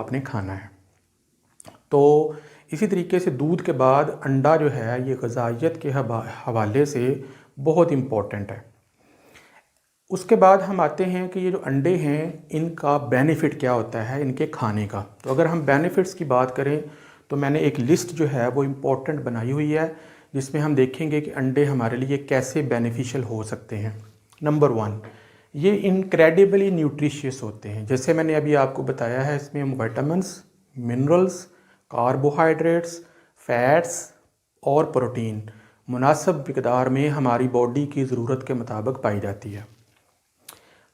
आपने खाना है। तो इसी तरीके से दूध के बाद अंडा जो है ये ग़िज़ाइयत के हवाले से बहुत इम्पोर्टेंट है। उसके बाद हम आते हैं कि ये जो अंडे हैं इनका बेनिफ़िट क्या होता है इनके खाने का। तो अगर हम बेनिफ़िट्स की बात करें तो मैंने एक लिस्ट जो है वो इम्पोर्टेंट बनाई हुई है, जिसमें हम देखेंगे कि अंडे हमारे लिए कैसे बेनिफिशियल हो सकते हैं। नंबर 1, ये इनक्रेडिबली न्यूट्रिशियस होते हैं। जैसे मैंने अभी आपको बताया है, इसमें विटामिन्स, मिनरल्स, कार्बोहाइड्रेट्स, फ़ैट्स और प्रोटीन मुनासिब मिक़दार में हमारी बॉडी की ज़रूरत के मुताबिक पाई जाती है।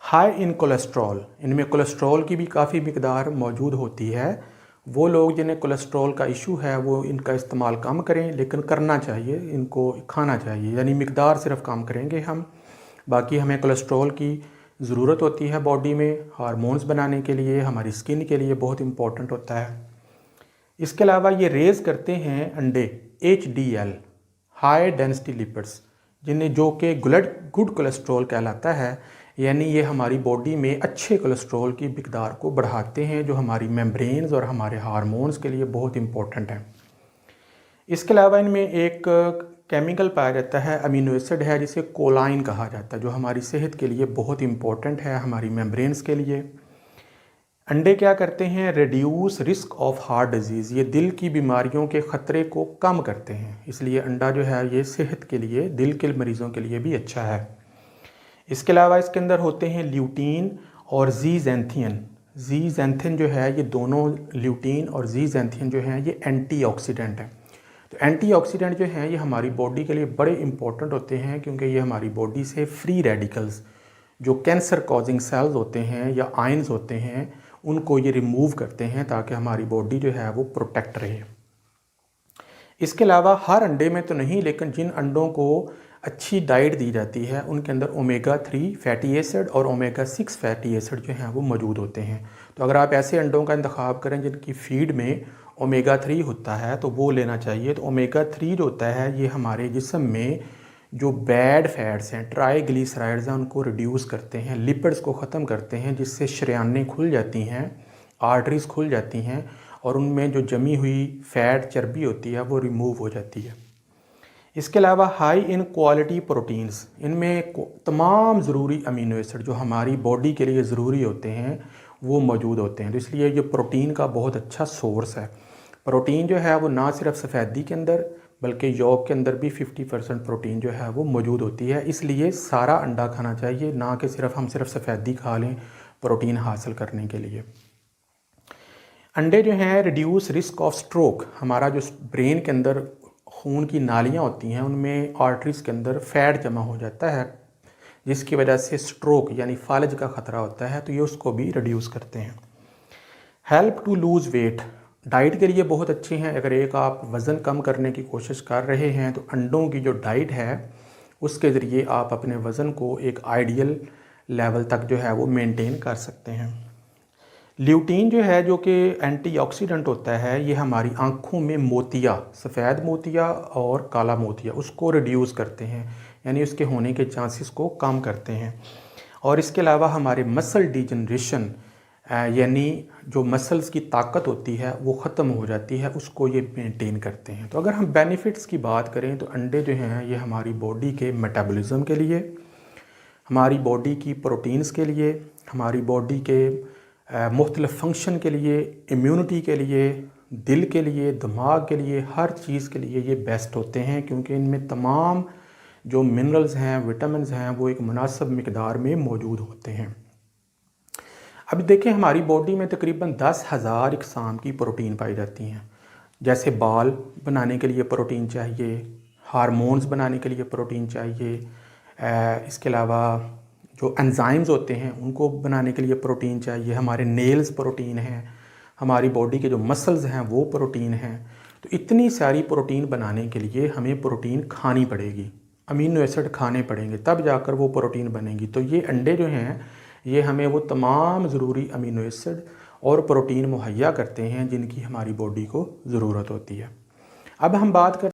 हाई इन कोलेस्ट्रॉल, इनमें कोलेस्ट्रॉल की भी काफ़ी मिक़दार मौजूद होती है। वो लोग जिन्हें कोलेस्ट्रॉल का इशू है वो इनका इस्तेमाल कम करें, लेकिन करना चाहिए, इनको खाना चाहिए, यानी मिक़दार सिर्फ कम करेंगे हम। बाकी हमें कोलेस्ट्रॉल की ज़रूरत होती है बॉडी में, हार्मोन्स बनाने के लिए, हमारी स्किन के लिए बहुत इम्पोर्टेंट होता है। इसके अलावा ये रेज़ करते हैं अंडे HDL, हाई डेंसिटी लिपिड्स, जिन्हें जो कि गुड कोलेस्ट्रॉल कहलाता है, यानी ये हमारी बॉडी में अच्छे कोलेस्ट्रॉल की मिक़दार को बढ़ाते हैं, जो हमारी मेम्ब्रेन्स और हमारे हार्मोन्स के लिए बहुत इम्पोर्टेंट है। इसके अलावा इनमें एक केमिकल पाया जाता है, अमीनो एसिड है, जिसे कोलाइन कहा जाता है, जो हमारी सेहत के लिए बहुत इम्पोर्टेंट है, हमारी मेम्ब्रेन्स के लिए। अंडे क्या करते हैं, reduce risk of heart disease, ये दिल की बीमारियों के ख़तरे को कम करते हैं, इसलिए अंडा जो है ये सेहत के लिए, दिल के मरीज़ों के लिए भी अच्छा है। इसके अलावा इसके अंदर होते हैं ल्यूटीन और ज़ीज़ैंथिन जो है, ये दोनों ल्यूटीन और ज़ीज़ैंथिन जो हैं ये एंटीऑक्सीडेंट हैं। तो एंटीऑक्सीडेंट जो हैं ये हमारी बॉडी के लिए बड़े इंपॉर्टेंट होते हैं, क्योंकि ये हमारी बॉडी से फ्री रेडिकल्स, जो कैंसर कॉजिंग सेल्स होते हैं या आयंस होते हैं, उनको ये रिमूव करते हैं, ताकि हमारी बॉडी जो है वो प्रोटेक्ट रहे। इसके अलावा हर अंडे में तो नहीं, लेकिन जिन अंडों को अच्छी डाइट दी जाती है उनके अंदर ओमेगा 3 फैटी एसिड और ओमेगा 6 फैटी एसिड जो हैं वो मौजूद होते हैं। तो अगर आप ऐसे अंडों का इंतखाब करें जिनकी फीड में ओमेगा 3 होता है तो वो लेना चाहिए। तो ओमेगा 3 जो होता है ये हमारे जिस्म में जो बैड फैट्स हैं, ट्राइग्लिसराइड्स हैं, उनको रिड्यूस करते हैं, लिपिड्स को ख़त्म करते हैं, जिससे शरेयानें खुल जाती हैं, आर्टरीज़ खुल जाती हैं, और उनमें जो जमी हुई फ़ैट चर्बी होती है वो रिमूव हो जाती है। इसके अलावा हाई इन क्वालिटी प्रोटीन्स, इनमें तमाम ज़रूरी अमीनो एसिड जो हमारी बॉडी के लिए ज़रूरी होते हैं वो मौजूद होते हैं। तो इसलिए ये प्रोटीन का बहुत अच्छा सोर्स है। प्रोटीन जो है वो ना सिर्फ सफ़ेदी के अंदर बल्कि यॉक के अंदर भी 50% प्रोटीन जो है वो मौजूद होती है। इसलिए सारा अंडा खाना चाहिए, ना कि हम सिर्फ सफ़ेदी खा लें प्रोटीन हासिल करने के लिए। अंडे जो हैं रिड्यूस रिस्क ऑफ स्ट्रोक, हमारा जो ब्रेन के अंदर खून की नालियाँ होती हैं उनमें आर्टरीज़ के अंदर फ़ैट जमा हो जाता है, जिसकी वजह से स्ट्रोक यानी फालज का ख़तरा होता है, तो ये उसको भी रिड्यूस करते हैं। Help to lose weight, diet के लिए बहुत अच्छे हैं। अगर आप वज़न कम करने की कोशिश कर रहे हैं तो अंडों की जो डाइट है उसके ज़रिए आप अपने वज़न को एक आइडियल लेवल तक जो है वो मेंटेन कर सकते हैं। ल्यूटीन जो है, जो कि एंटीऑक्सीडेंट होता है, ये हमारी आँखों में मोतिया, सफ़ेद मोतिया और काला मोतिया, उसको रिड्यूस करते हैं, यानी उसके होने के चांसेस को कम करते हैं। और इसके अलावा हमारे मसल डिजनरेशन, यानी जो मसल्स की ताकत होती है वो ख़त्म हो जाती है, उसको ये मेंटेन करते हैं। तो अगर हम बेनिफिट्स की बात करें तो अंडे जो हैं ये हमारी बॉडी के मेटाबॉलिज्म के लिए, हमारी बॉडी की प्रोटीन्स के लिए, हमारी बॉडी के मुख्तलिफ़ फंक्शन के लिए, इम्यूनिटी के लिए, दिल के लिए, दिमाग के लिए, हर चीज़ के लिए ये बेस्ट होते हैं, क्योंकि इनमें तमाम जो मिनरल्स हैं, विटामिन्स हैं, वो एक मुनासिब मिक़दार में मौजूद होते हैं। अब देखें, हमारी बॉडी में तकरीबन 10,000 इक़साम की प्रोटीन पाई जाती हैं। जैसे बाल बनाने के लिए प्रोटीन चाहिए, हार्मोन्स बनाने के लिए प्रोटीन चाहिए, इसके अलावा जो एंजाइम्स होते हैं उनको बनाने के लिए प्रोटीन चाहिए, हमारे नेल्स प्रोटीन हैं, हमारी बॉडी के जो मसल्स हैं वो प्रोटीन हैं। तो इतनी सारी प्रोटीन बनाने के लिए हमें प्रोटीन खानी पड़ेगी, अमीनो एसिड खाने पड़ेंगे, तब जाकर वो प्रोटीन बनेगी। तो ये अंडे जो हैं ये हमें वो तमाम ज़रूरी अमीनो एसिड और प्रोटीन मुहैया करते हैं जिनकी हमारी बॉडी को ज़रूरत होती है। अब हम बात करते